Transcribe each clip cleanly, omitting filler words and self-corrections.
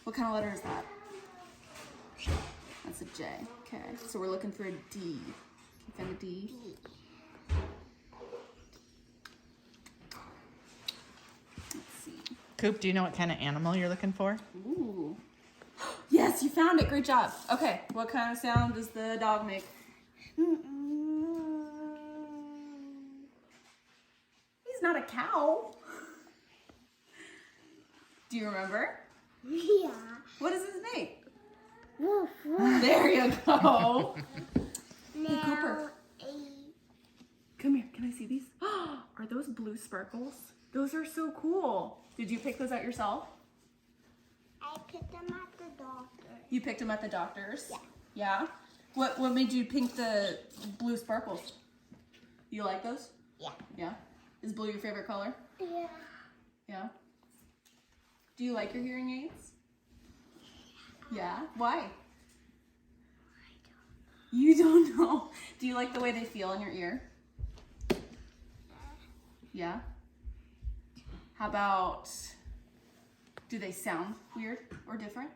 What kind of letter is that? That's a J. Okay, so we're looking for a D. Can you find a D? Let's see. Coop, do you know what kind of animal you're looking for? Ooh. Yes, you found it. Great job. Okay, what kind of sound does the dog make? He's not a cow. Do you remember? Yeah. What does his name? Woof, woof. There you go. Hey, Now, Cooper. Come here. Can I see these? Are those blue sparkles? Those are so cool. Did you pick those out yourself? I picked them at the doctor. You picked them at the doctor's? Yeah. Yeah? What made you pick the blue sparkles? You like those? Yeah. Yeah? Is blue your favorite color? Yeah. Yeah? Do you like your hearing aids? Yeah? Why? You don't know. Do you like the way they feel in your ear? Yeah? How about, do they sound weird or different?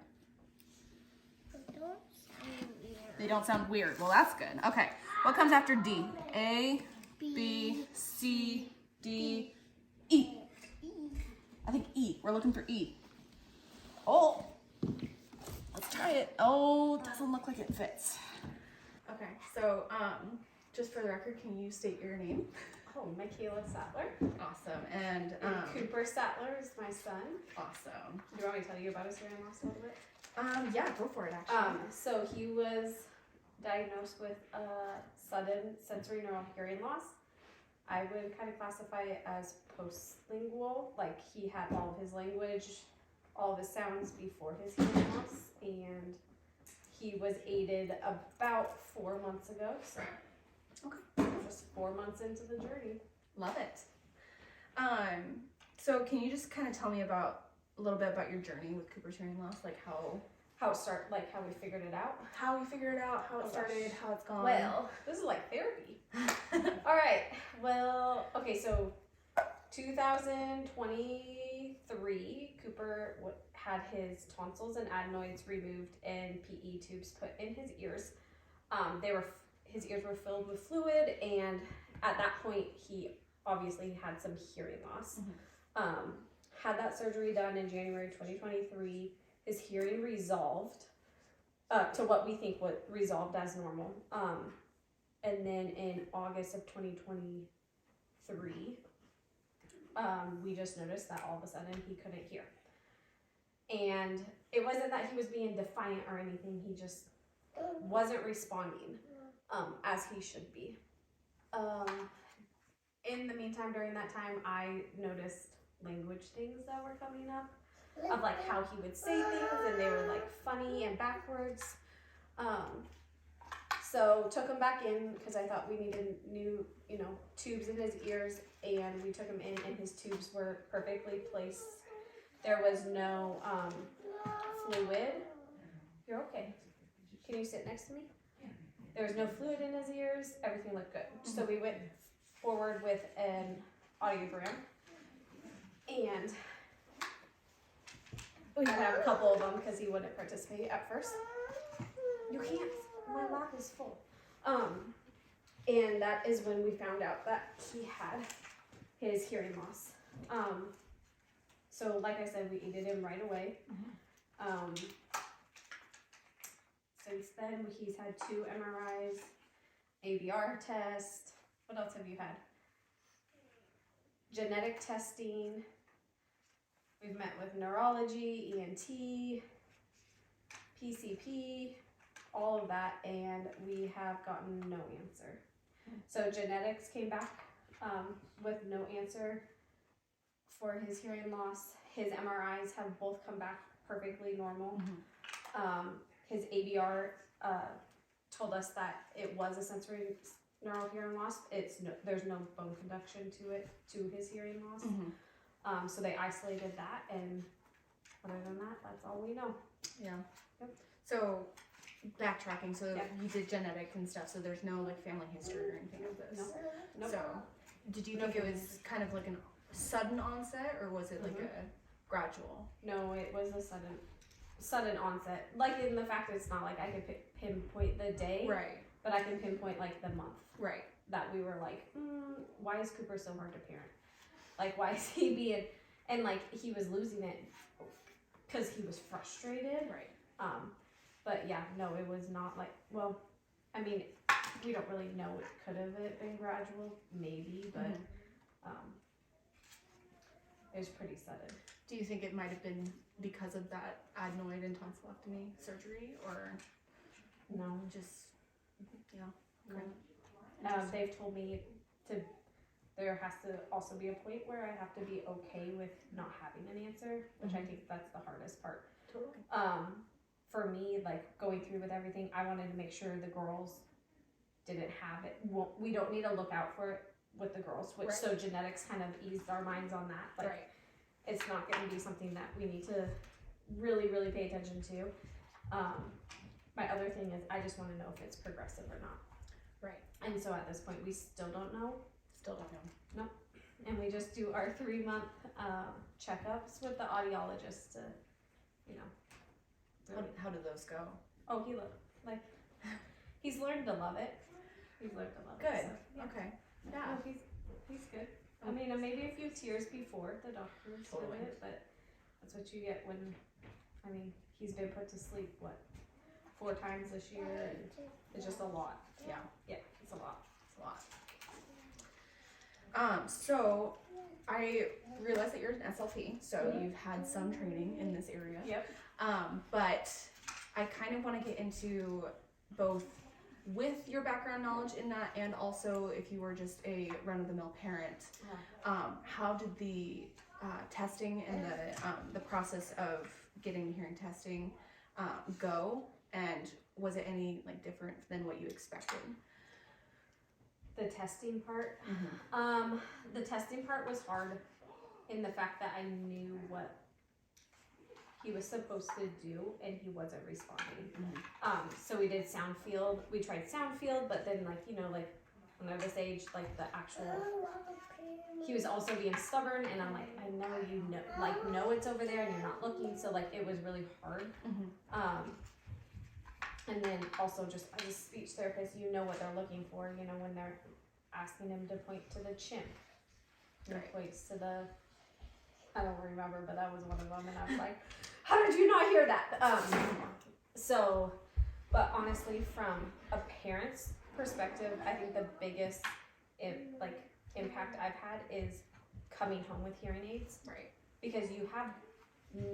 They don't sound weird. They don't sound weird. Well, that's good. Okay. What comes after D? A, B, C, D, E. I think E. We're looking for E. Oh. Let's try it. Oh, doesn't look like it fits. Okay, so just for the record, can you state your name? Oh, Michaela Sattler. Awesome. And And Cooper Sattler is my son. awesome. Do you want me to tell you about his hearing loss a little bit? Yeah, go for it actually. So he was diagnosed with sudden sensorineural hearing loss. I would kind of classify it as postlingual, like he had all of his language, all of his sounds before his hearing loss, and he was aided about 4 months ago, so Okay. just 4 months into the journey. Love it. So can you just kind of tell me a little bit about your journey with Cooper's hearing loss, like how How we figured it out. you figured it out, how it started, how it's gone? Well, this is like therapy. All right. Well, okay, so 2023, Cooper had his tonsils and adenoids removed and PE tubes put in his ears. His ears were filled with fluid, and at that point, he obviously had some hearing loss. Had that surgery done in January 2023. His hearing resolved to what we think was resolved as normal. And then in August of 2023, we just noticed that all of a sudden he couldn't hear. And it wasn't that he was being defiant or anything, he just wasn't responding as he should be. In the meantime, during that time, I noticed language things that were coming up, of like how he would say things and they were like funny and backwards. So took him back in because I thought we needed new, tubes in his ears, and we took him in and his tubes were perfectly placed. There was no fluid. You're okay. Can you sit next to me? There was no fluid in his ears. Everything looked good. So we went forward with an audiogram, and we had to have a couple of them because he wouldn't participate at first. You can't. My lap is full. And that is when we found out that he had his hearing loss. So like I said, we aided him right away. Since then, he's had 2 MRIs, ABR test. What else have you had? Genetic testing. We've met with neurology, ENT, PCP, all of that, and we have gotten no answer. So genetics came back with no answer for his hearing loss. His MRIs have both come back perfectly normal. His ABR told us that it was a sensorineural hearing loss. There's no bone conduction to his hearing loss. So they isolated that, and other than that, that's all we know. Yeah. Yep. So backtracking, so Yep. you did genetic and stuff, so there's no like family history or anything of this. No. Nope. So did you No think it family was history. kind of like a sudden onset, or was it like a gradual? No, it was a sudden sudden onset. Like in the fact that it's not like I could pinpoint the day, Right. but I can pinpoint like the month. Right. That we were like, why is Cooper so hard to parent? Like, why is he being, and like he was losing it because he was frustrated. Right. But yeah, no, it was not like, well, I mean, we don't really know. It could have been gradual, maybe, but it was pretty sudden. Do you think it might have been because of that adenoid and tonsillectomy surgery, or No, just, yeah? no. Okay. They've told me there has to also be a point where I have to be okay with not having an answer, which I think that's the hardest part. Totally. For me, like going through with everything, I wanted to make sure the girls didn't have it. We don't need to look out for it with the girls, which so genetics kind of eased our minds on that. Like, it's not going to be something that we need to really, really pay attention to. My other thing is I just want to know if it's progressive or not. Right. And so at this point, we still don't know. Still don't know. Nope. And we just do our 3-month checkups with the audiologist to, you know. Really. How do those go? Oh, he's learned to love it. He's learned to love Good. it. So, yeah. Okay. Yeah. No, he's good. I mean, maybe a few tears before the doctors do it, but that's what you get when, I mean, he's been put to sleep, 4 times this year, and it's just a lot. Yeah. Yeah, it's a lot. It's a lot. So I realize that you're an SLP, so you've had some training in this area. Yep. But I kind of want to get into both with your background knowledge in that, and also if you were just a run-of-the-mill parent, how did the testing and the process of getting hearing testing go, and was it any like different than what you expected? The testing part. The testing part was hard in the fact that I knew what he was supposed to do and he wasn't responding. So we did sound field. We tried sound field, but then like when they're this age, like the actual, he was also being stubborn, and I'm like, I know know it's over there and you're not looking. So like it was really hard. And then also just as a speech therapist, you know what they're looking for, when they're asking him to point to the chin. He points to the, I don't remember, but that was one of them, and I was like, how did you not hear that? But honestly, from a parent's perspective, I think the biggest impact I've had is coming home with hearing aids. Right. Because you have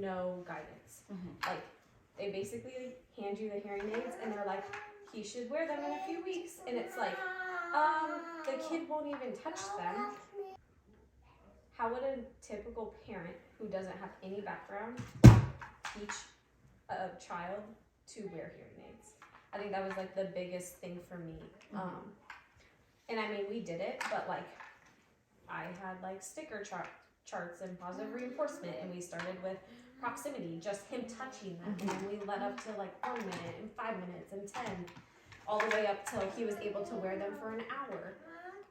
no guidance. Like, they basically hand you the hearing aids and they're like, he should wear them in a few weeks. And it's like, the kid won't even touch them. How would a typical parent who doesn't have any background teach a child to wear hearing aids? I think that was like the biggest thing for me. And I mean, we did it, but like I had like sticker charts and positive reinforcement, and we started with proximity, just him touching them, and then we led up to like 1 minute and 5 minutes and 10, all the way up till he was able to wear them for an hour.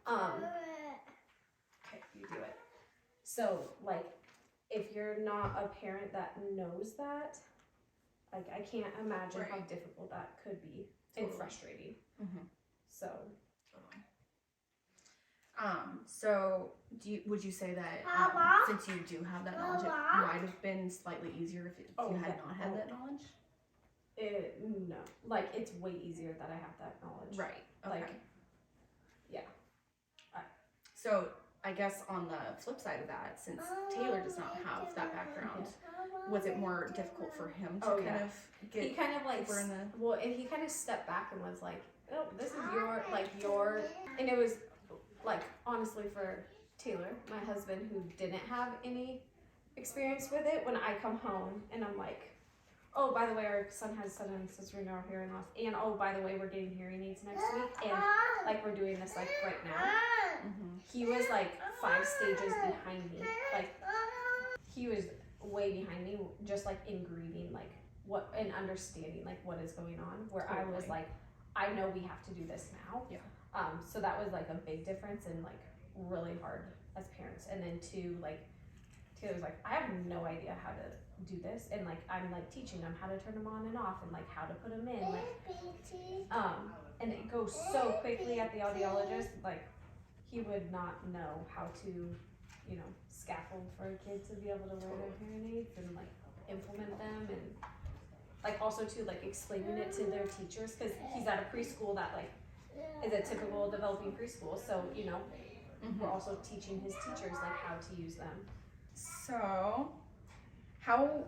Okay, you do it. So like, if you're not a parent that knows that, like I can't imagine how difficult that could be and frustrating. So. So would you say that since you do have that knowledge, it might have been slightly easier if you had not had that knowledge? No, like it's way easier that I have that knowledge. Right. Okay. Like, yeah. So I guess on the flip side of that, since Taylor does not have that background, was it more difficult for him to kind of get? He kind of like and he kind of stepped back and was like, "Oh, this is your," and it was like honestly for Taylor, my husband, who didn't have any experience with it. When I come home and I'm like, oh, by the way, our son has sudden sensorineural hearing loss, and oh, by the way, we're getting hearing aids next week, and like we're doing this like right now. He was like 5 stages behind me. Like he was way behind me, just like in grieving, like what, and understanding like what is going on. Where I was like, I know we have to do this now. Yeah. So that was like a big difference and like really hard as parents. And then 2, like kid was like, I have no idea how to do this, and like I'm like teaching them how to turn them on and off and like how to put them in, like and it goes so quickly at the audiologist, like he would not know how to, you know, scaffold for a kid to be able to wear their hearing aids and like implement them, and like also to like explaining it to their teachers, because he's at a preschool that like is a typical developing preschool, so you know, we're also teaching his teachers like how to use them. So, how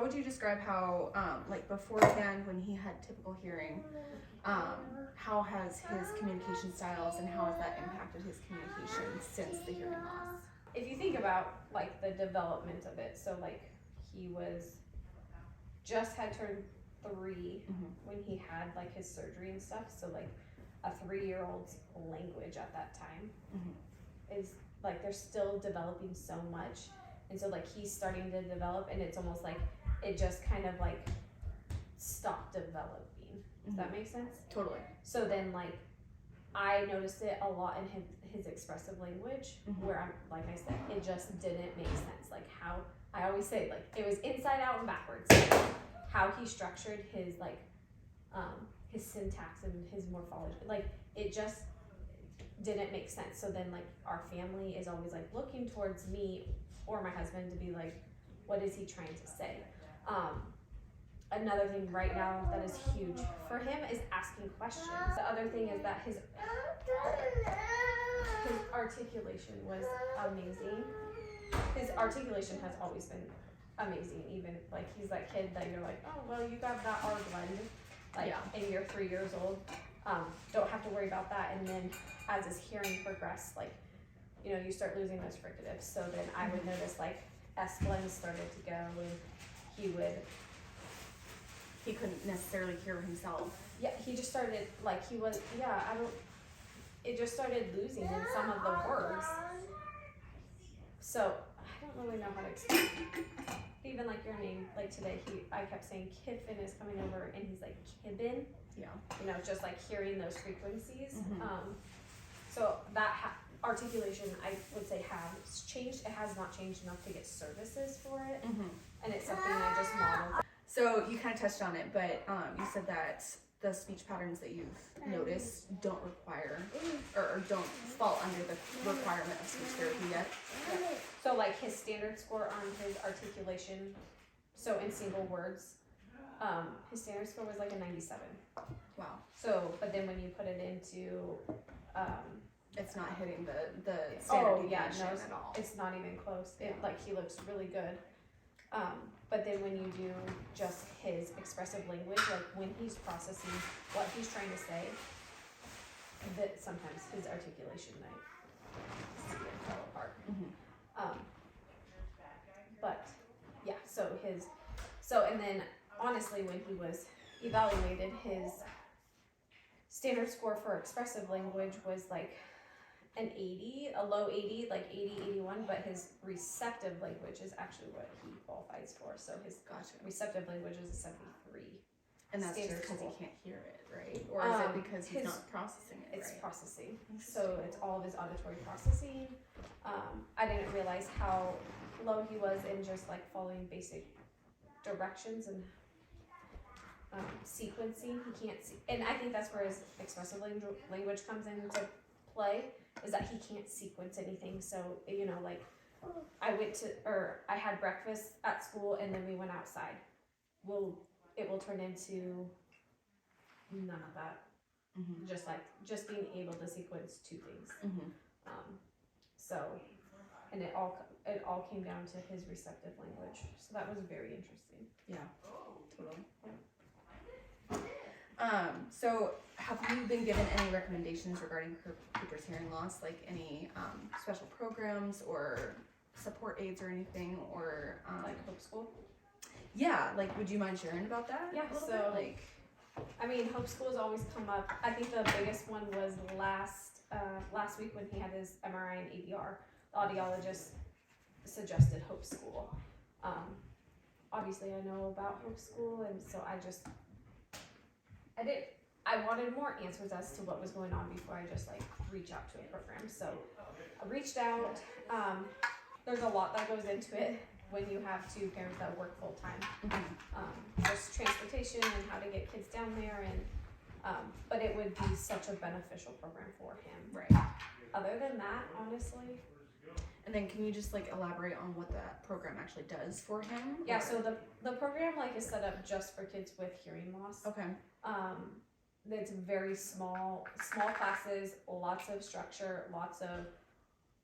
would you describe how, like beforehand when he had typical hearing, how has his communication styles and how has that impacted his communication since the hearing loss? If you think about like the development of it, so like he was just had turned 3 when he had like his surgery and stuff, so like a 3-year-old's language at that time is like they're still developing so much, and so like he's starting to develop, and it's almost like it just kind of like stopped developing. Does that make sense? Totally. So then like I noticed it a lot in his expressive language, where I'm like I said, it just didn't make sense. Like how I always say, like it was inside out and backwards. Like, how he structured his like his syntax and his morphology, like it just didn't make sense. So then like our family is always like looking towards me or my husband to be like, what is he trying to say? Another thing right now that is huge for him is asking questions. The other thing is that his articulation was amazing. His articulation has always been amazing, even like he's that kid that you're like, oh well, you got that R blend, like and you're 3 years old, don't have to worry about that. And then as his hearing progressed, like, you know, you start losing those fricatives, so then I would notice like S blends started to go, and he couldn't necessarily hear himself. Yeah, he just started like it just started losing in some of the words. So I don't really know how to explain. Even like your name, like today, I kept saying Kiffin is coming over, and he's like Kibbin. Yeah. You know, just like hearing those frequencies. So that articulation, I would say, has changed. It has not changed enough to get services for it, and it's something I just modeled. So you kind of touched on it, but you said that the speech patterns that you've noticed don't require or don't fall under the requirement of speech therapy yet. Yeah. So like his standard score on his articulation, so in single words, his standard score was like a 97. Wow. So, but then when you put it into, it's not hitting the standard deviation at all. It's not even close. It like he looks really good. But then when you do just his expressive language, like when he's processing what he's trying to say, that sometimes his articulation fell apart. But yeah, and then honestly, when he was evaluated, his standard score for expressive language was like an 80, a low 80, like 80, 81, but his receptive language is actually what he qualifies for. So his receptive language is a 73. And that's just because he can't hear it, right? Or is it because he's not processing it? It's processing. So it's all of his auditory processing. I didn't realize how low he was in just like following basic directions and sequencing. He can't see, and I think that's where his expressive language comes into play, is that he can't sequence anything. So, you know, like I had breakfast at school and then we went outside. It will turn into none of that. Just being able to sequence two things. So, and it all came down to his receptive language. So that was very interesting. Yeah, totally. So have you been given any recommendations regarding Cooper's hearing loss, like any special programs or support aids or anything, or like Hope School? Yeah, like would you mind sharing about that? Yeah, so like, I mean, Hope School has always come up. I think the biggest one was last week when he had his MRI and ADR. The audiologist suggested Hope School. Obviously I know about Hope School, and so I wanted more answers as to what was going on before I just like reach out to a program. So I reached out, there's a lot that goes into it when you have two parents that work full time. Just transportation and how to get kids down there, and but it would be such a beneficial program for him. Right. Other than that, honestly. And then can you just like elaborate on what that program actually does for him? Yeah, so the program like is set up just for kids with hearing loss. Okay. It's very small classes, lots of structure, lots of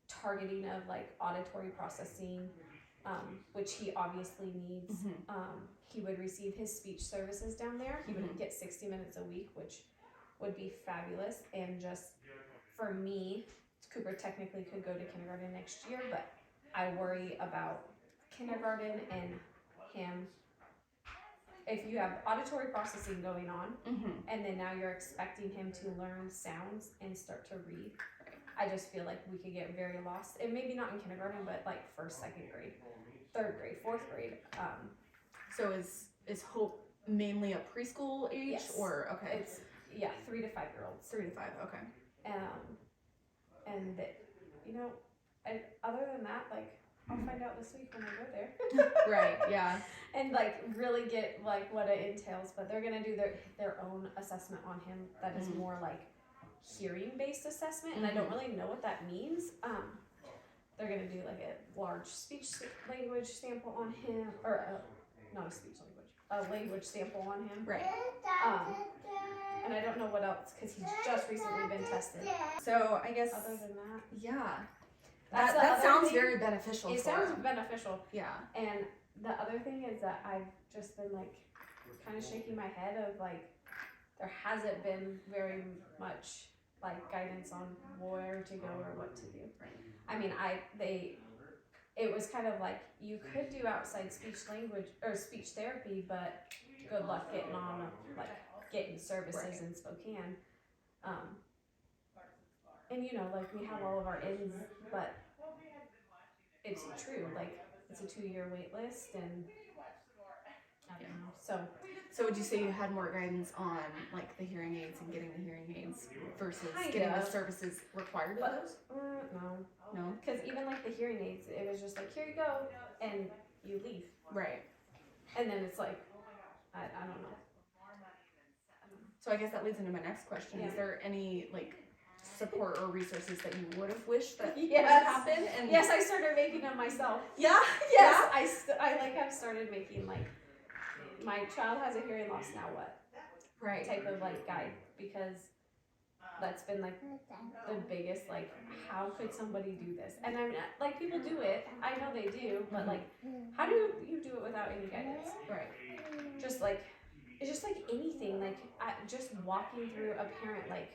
targeting of like auditory processing, which he obviously needs. He would receive his speech services down there. He would get 60 minutes a week, which would be fabulous. And just for me, Cooper technically could go to kindergarten next year, but I worry about kindergarten and him. If you have auditory processing going on, and then now you're expecting him to learn sounds and start to read, I just feel like we could get very lost. And maybe not in kindergarten, but like first, second grade, third grade, fourth grade. So is Hope mainly a preschool age? Yes. Or okay? It's 3 to 5 year olds. 3 to 5. Okay. And you know, and other than that, like I'll find out this week when I go there. Right. Yeah. And like really get like what it entails, but they're gonna do their own assessment on him that is more like hearing based assessment, and I don't really know what that means. They're gonna do like a large speech language sample on him, or not a speech language, a language sample on him. Right. And I don't know what else because he's just recently been tested. So I guess Other than that, yeah. That's the That other sounds thing. very beneficial. It for sounds him. beneficial. Yeah. And the other thing is that I've just been like kind of shaking my head of like there hasn't been very much like guidance on where to go or what to do. I mean, it was kind of like you could do outside speech language or speech therapy, but good luck getting on like getting services in Spokane. And you know, like we have all of our ins, but it's true. Like it's a 2-year wait list, and I don't know. So would you say you had more guidance on like the hearing aids and getting the hearing aids versus Kind getting the of. services required of But those? no, because even like the hearing aids, it was just like here you go, and you leave, Right. and then it's like I don't know. So I guess that leads into my next question. Yeah. Is there any like support or resources that you would have wished that would Yes. have happened? And Yes, I started making them myself. Yeah. Yes, I like have started making like my child has a hearing loss now what Right. type of like guide, because that's been like the biggest like how could somebody do this? And I mean like people do it, I know they do, but like how do you do it without any guidance? Right. Just like it's just like anything, like just walking through a parent, like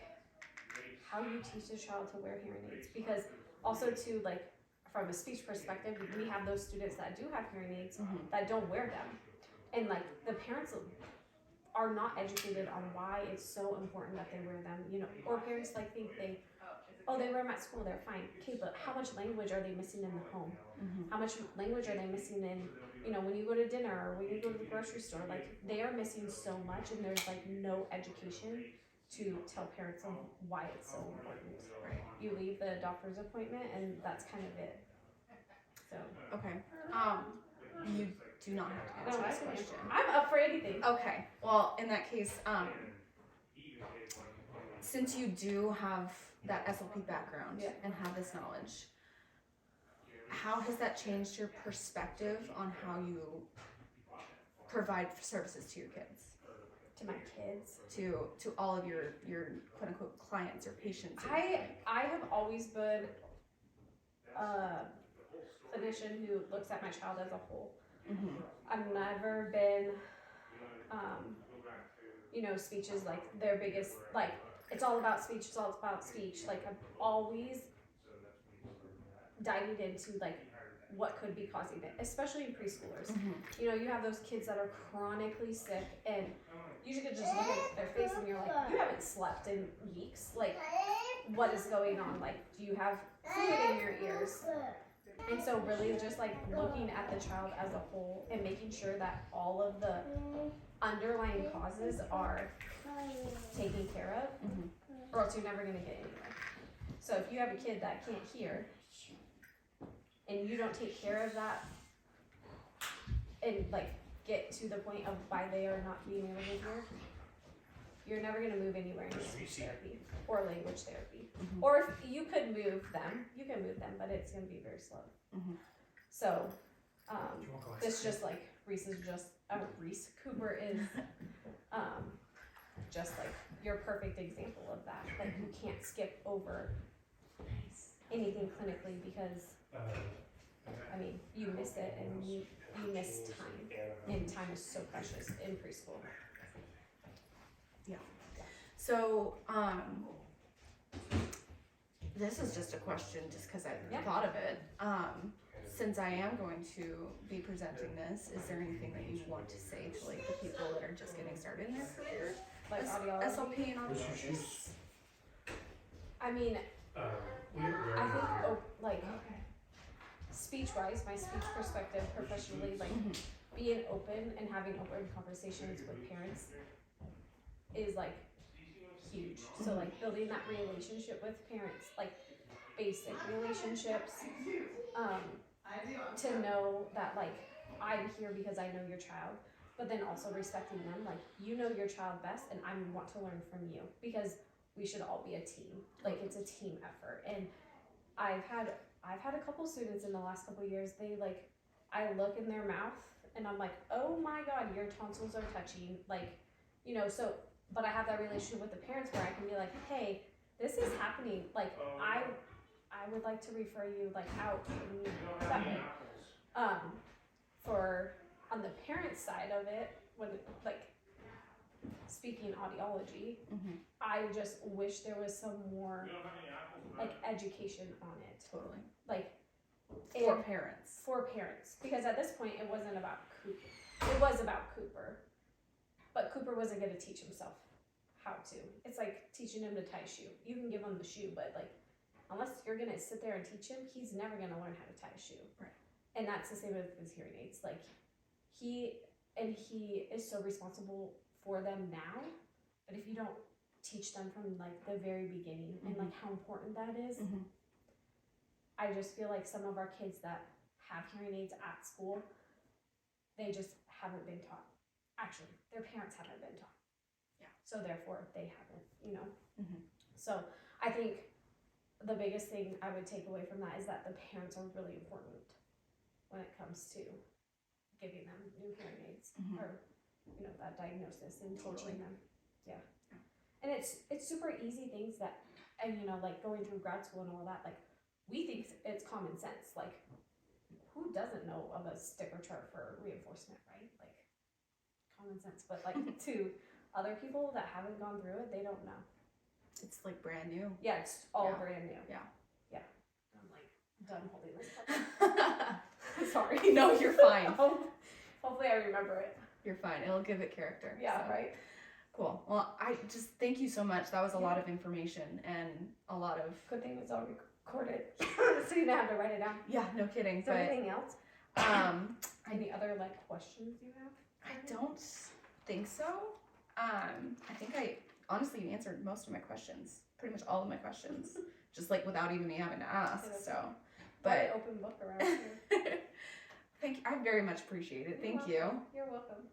how you teach a child to wear hearing aids, because also too like from a speech perspective we have those students that do have hearing aids that don't wear them, and like the parents are not educated on why it's so important that they wear them, you know, or parents like think they wear them at school, they're fine. Okay, but how much language are they missing in the home? How much language are they missing in, you know, when you go to dinner or when you go to the grocery store? Like they are missing so much, and there's like no education to tell parents on why it's so important. Right. You leave the doctor's appointment and that's kind of it. So Okay. You do not have to answer this question. I'm up for anything. Okay. Well, in that case, since you do have that SLP background and have this knowledge, how has that changed your perspective on how you provide services to your kids? To my kids. To all of your quote unquote clients or patients? I have always been a clinician who looks at my child as a whole. I've never been, you know, speech is like their biggest, like it's all about speech, it's all about speech. Like I'm always diving into like what could be causing it, especially in preschoolers. You know, you have those kids that are chronically sick, and you could just look at their face and you're like, you haven't slept in weeks. Like, what is going on? Like, do you have fluid in your ears? And so really just like looking at the child as a whole and making sure that all of the underlying causes are taken care of, or else you're never going to get anywhere. So if you have a kid that can't hear and you don't take care of that and like get to the point of why they are not being able to hear, you're never going to move anywhere in speech therapy or language therapy. Or if you could move them, you can move them, but it's going to be very slow. So this just like Cooper is just like your perfect example of that. Like you can't skip over anything clinically because I mean you miss it and you miss time, and time is so precious in preschool. Yeah. So this is just a question just because I thought of it. Since I am going to be presenting this, is there anything that you want to say to like the people that are just getting started in their career? Like audiology? SLP and audiologists? I mean, I think like speech-wise, my speech perspective professionally, like being open and having open conversations with parents is like huge. So like building that relationship with parents, like basic relationships, to know that like I'm here because I know your child, but then also respecting them, like you know your child best and I want to learn from you because we should all be a team. Like it's a team effort. And I've had a couple students in the last couple years, they like, I look in their mouth and I'm like, oh my God, your tonsils are touching. Like, you know, so, but I have that relationship with the parents where I can be like, hey, this is happening. Like I would like to refer you like out that way. For on the parent side of it, when like speaking audiology, I just wish there was some more like education on it. Totally. Like For parents. Because at this point it wasn't about Cooper. It was about Cooper. But Cooper wasn't gonna teach himself how to. It's like teaching him to tie a shoe. You can give him the shoe, but like unless you're gonna sit there and teach him, he's never gonna learn how to tie a shoe. Right. And that's the same with his hearing aids. Like he is so responsible for them now, but if you don't teach them from like the very beginning and like how important that is, I just feel like some of our kids that have hearing aids at school, they just haven't been taught. Actually, their parents haven't been taught. Yeah. So therefore they haven't, you know. So I think the biggest thing I would take away from that is that the parents are really important when it comes to giving them new hearing aids or, you know, that diagnosis and teaching them. Yeah. And it's super easy things that, and you know, like going through grad school and all that, like we think it's common sense. Like who doesn't know of a sticker chart for reinforcement, right? Like common sense, but like to other people that haven't gone through it, they don't know. It's like brand new. Yeah, it's all brand new. Yeah. Yeah. I'm like done holding this up. Sorry. No, you're fine. Hopefully I remember it. You're fine. It'll give it character. Yeah, so. right. Cool. Well, I just thank you so much. That was a lot of information and a lot of. Good thing it's all recorded, so you don't have to write it down. Yeah, no kidding. Is there anything else? Any other like questions you have? I don't think so. I think honestly you answered most of my questions, pretty much all of my questions, just like without even me having to ask. So, but open book around here. I very much appreciate it. Thank you. You're welcome.